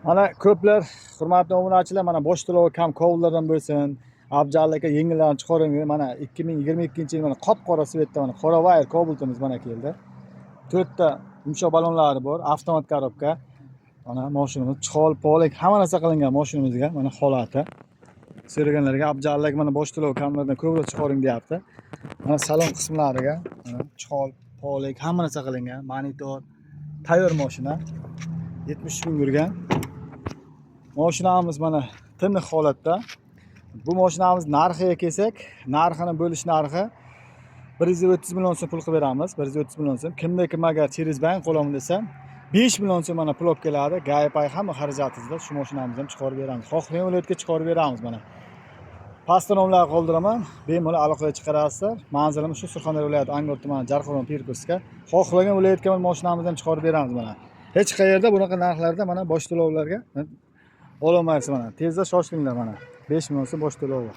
Mana ko'plar, hurmatli obunachilar, mana bosh to'lovi kam kovullardan bo'lsin, Abjal aka yengillarni chiqaring. Mana 2022-yil mana qop-qora svetda mana qora wire Cobalt'imiz mana keldi. 4 ta yumshoq ballonlari bor, avtomat korobka. Mana mashinamiz chol, polak hamma narsa qilingan mashinamizga. Mana holati. So'raganlarga Abjal aka mana bosh to'lovi kamlardan ko'proq chiqaring deyapti. Mana salon qismlariga mana chol, polak hamma narsa qilingan, monitor, tayyor mashina. 70 ming yurgan. Mashinamiz mana tiniq holatda. Bu mashinamiz narxiga kelsak, narxini bo'lish narxi 130 million so'm pul qilib beramiz. 130 million so'm. Kim agar через bank qo'laman desa, 5 million so'm mana pul olib keladi. Gay-pay hamma xarajatingizda shu mashinamizni ham chiqarib beramiz. Xohlagan viloyatga chiqarib beramiz mana. Pastda nomlarni qoldiraman. Bemalol aloqaga chiqarasizlar. Manzilimiz shu Surxondaryo viloyati Angor tumani Jarqo'rg'on Pirkovska. Xohlagan viloyatga mashinamizni ham chiqarib beramiz mana. Hech qayerda bunaqa narxlarda mana bosh to'lovlarga ololmaysiz mana. Tezda shoshilinglar mana. 5 million so'm bosh to'lovi.